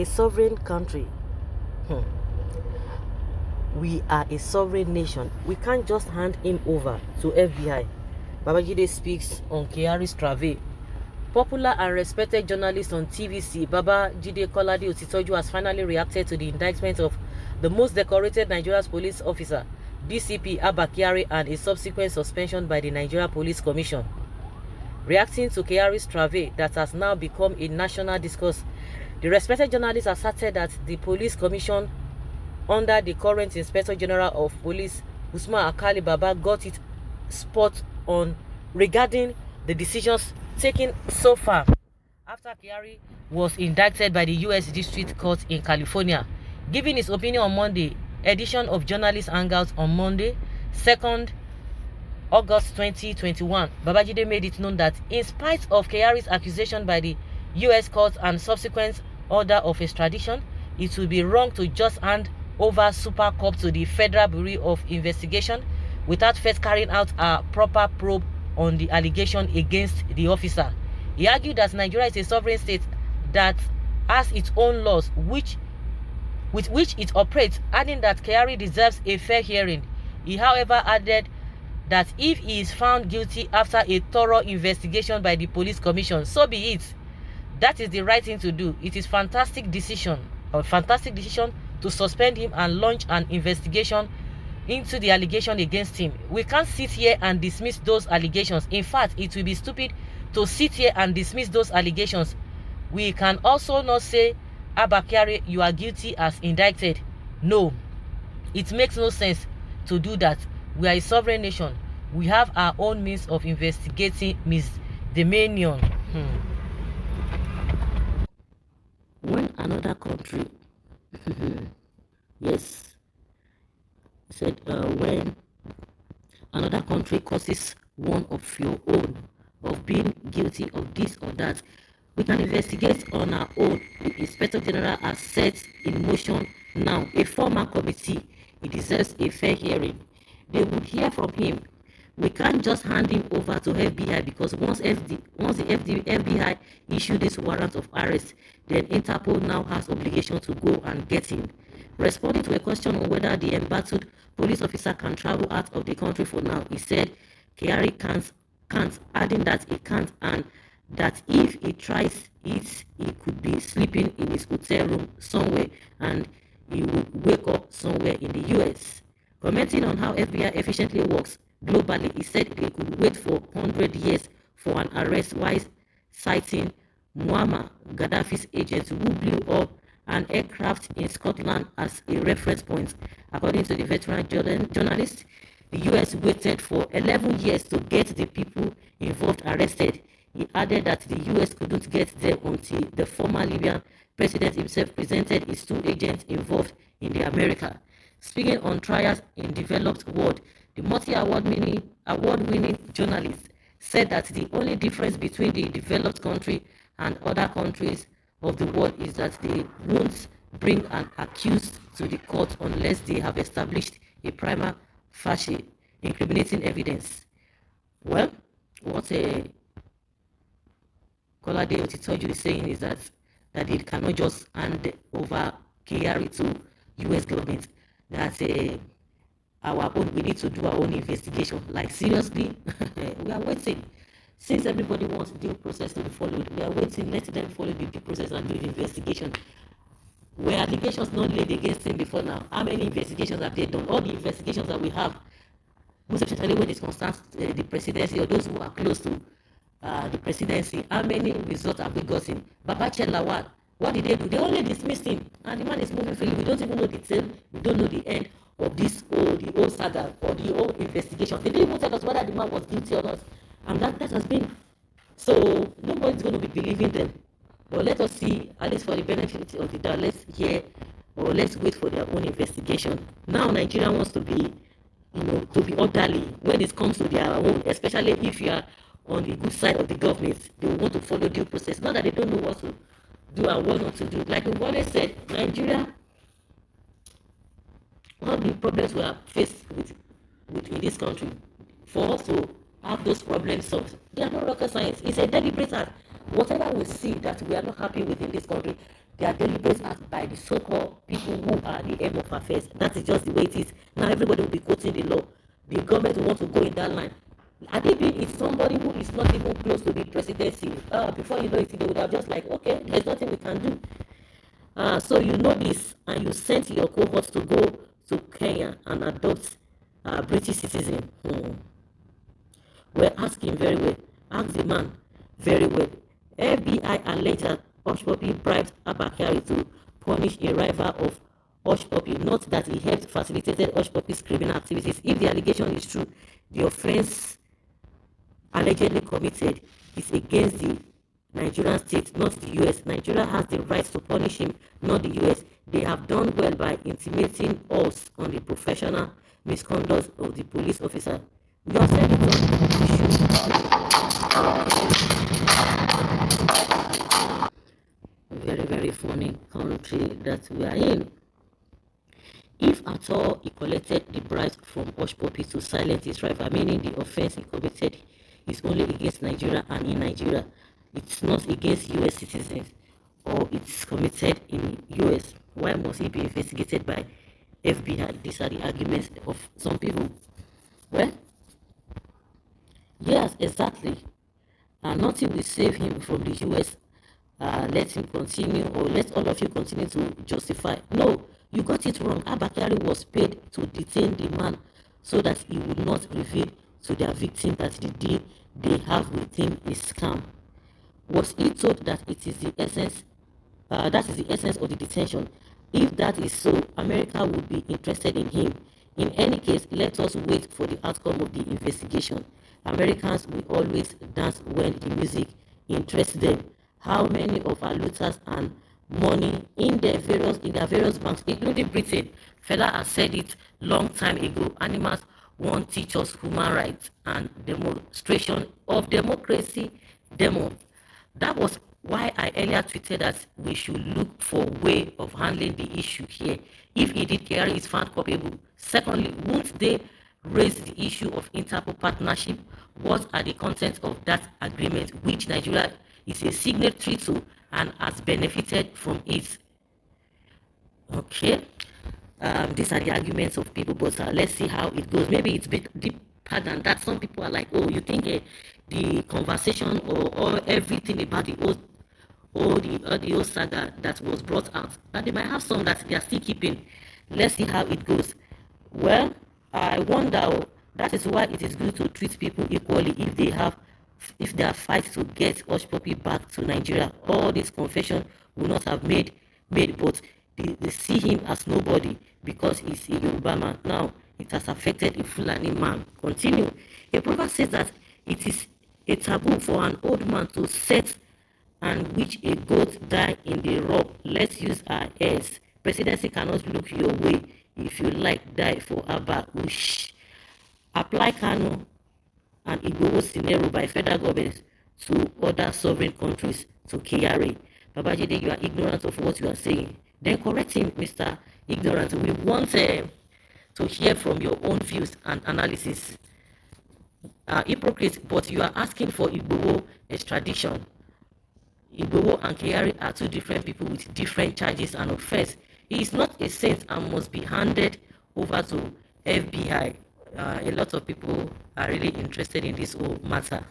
a sovereign country. Hmm. We are a sovereign nation. We can't just hand him over to FBI. Babajide speaks on Kyari's travel. Popular and respected journalist on TVC, Babajide Kolade has finally reacted to the indictment of the most decorated Nigeria's police officer, DCP Abba Kyari, and his subsequent suspension by the Nigeria Police Commission. Reacting to Kyari's travel that has now become a national discourse, the respected journalist asserted that the Police Commission, under the current Inspector General of Police, Usman Alkali Baba, got it spot on regarding the decisions taken so far after Kyari was indicted by the U.S. District Court in California. Giving his opinion on Monday edition of Journalist Hangout on Monday, 2nd August 2021, Babajide made it known that in spite of Kyari's accusation by the U.S. court and subsequent order of extradition, it would be wrong to just hand over Super Cop to the Federal Bureau of Investigation without first carrying out a proper probe on the allegation against the officer. He argued that Nigeria is a sovereign state that has its own laws with which it operates, adding that Kyari deserves a fair hearing. He, however, added that if he is found guilty after a thorough investigation by the Police Commission, so be it. That is the right thing to do. It is a fantastic decision to suspend him and launch an investigation into the allegation against him. We can't sit here and dismiss those allegations. In fact, it will be stupid to sit here and dismiss those allegations. We can also not say, Abba Kyari, you are guilty as indicted. No, it makes no sense to do that. We are a sovereign nation. We have our own means of investigating misdemeanor. When another country, yes, said when another country causes one of your own of being guilty of this or that, we can investigate on our own. The Inspector General has set in motion now a formal committee. He deserves a fair hearing. They would hear from him. We can't just hand him over to FBI because once the FBI issue this warrant of arrest, then Interpol now has obligation to go and get him. Responding to a question on whether the embattled police officer can travel out of the country for now, he said Kyari can't, adding that he can't, and that if he tries it, he could be sleeping in his hotel room somewhere and he would wake up somewhere in the US. Commenting on how FBI efficiently works globally, he said they could wait for 100 years for an arrest while citing Muammar Gaddafi's agents who blew up an aircraft in Scotland as a reference point. According to the veteran journalist, the US waited for 11 years to get the people involved arrested. He added that the US couldn't get them until the former Libyan president himself presented his two agents involved in the America. Speaking on trials in developed world, the multi-award-winning journalist said that the only difference between the developed country and other countries of the world is that they won't bring an accused to the court unless they have established a prima facie incriminating evidence. Well, what Kolade Otitoju is saying is that they cannot just hand over Kyari to US government. That we need to do our own investigation. Like seriously, we are waiting. Since everybody wants due process to be followed, we are waiting. Let them follow the due process and do the investigation. Were allegations not laid against him before now? How many investigations have they done? All the investigations that we have, most especially when it concerns the presidency or those who are close to the presidency, how many results have we gotten? Babajide, what did they do? They only dismissed him, and the man is moving freely. We don't even know the tail. We don't know the end of this the whole saga or the whole investigation. They didn't even tell us whether the man was guilty or not, and that has been. So nobody's going to be believing them. But let us see, at least for the benefit of the doubt, let's hear or let's wait for their own investigation. Now Nigeria wants to be, to be orderly when it comes to their own, especially if you are on the good side of the government. They want to follow due process. Not that they don't know what to do and what not to do. Like we've always said, Nigeria, one of the problems we are faced with in this country, for us to have those problems solved, they are not rocket science. It's a deliberate act. Whatever we see that we are not happy with in this country, They are deliberate acts by the so-called people who are the aim of affairs. That is just the way it is. Now everybody will be quoting the law. The government will want to go in that line. Adebi is somebody who is not even close to the presidency. Before you know it, they would have just like, okay, there's nothing we can do. So you know this, and you sent your cohorts to go to Kenya and adopt a British citizen. Well, ask him very well. Ask the man very well. FBI alleged that H0T bribed Abba Kyari to punish a rival of H0T, not that he helped facilitated H0T's criminal activities. If the allegation is true, the offense allegedly committed is against the Nigerian state, not the US. Nigeria has the right to punish him, not the US. They have done well by intimating us on the professional misconduct of the police officer. Your senator very, very funny country that we are in. If at all he collected the bribes from H0T to silence his rival, meaning the offense he committed is only against Nigeria and in Nigeria, it's not against US citizens, or it's committed in US, why must he be investigated by FBI? These are the arguments of some people. Well, yes, exactly. Nothing will save him from the US. Let him continue, or let all of you continue to justify. No, you got it wrong. Abba Kyari was paid to detain the man so that he would not reveal to their victim that the deal they have with him is scam. Was he told that it is the essence? That is the essence of the detention. If that is so, America would be interested in him. In any case, let us wait for the outcome of the investigation. Americans will always dance when the music interests them. How many of our looters and money in their various banks, including Britain, fella has said it long time ago. Animals won't teach us human rights and demonstration of democracy. That was why I earlier tweeted that we should look for a way of handling the issue here. If indeed Kyari is found culpable, secondly, won't they raise the issue of Interpol partnership? What are the contents of that agreement, which Nigeria is a signatory to and has benefited from it? Okay, these are the arguments of people, but let's see how it goes. Maybe it's deeper than that. Some people are like, oh, you think the conversation or everything about the old saga that was brought out, that they might have some that they are still keeping. Let's see how it goes. Well, I wonder, that is why it is good to treat people equally if they are fight to get H0T back to Nigeria. All this confession will not have made, but they see him as nobody because he's a Yoruba man. Now it has affected a Fulani man. Continue. A proverb says that it is a taboo for an old man to set and which a goat die in the rock. Let's use our heirs. Presidency cannot look your way. If you like, die for Abba. Ush. Apply Kano and Igboho scenario by federal government to other sovereign countries to Kyari. Babajide, you are ignorant of what you are saying. Then correct him, Mr. Ignorant. We want to hear from your own views and analysis. Hypocrite, but you are asking for Igboho extradition. Igboho and Kyari are two different people with different charges and offense. He is not a saint and must be handed over to FBI. A lot of people are really interested in this whole matter.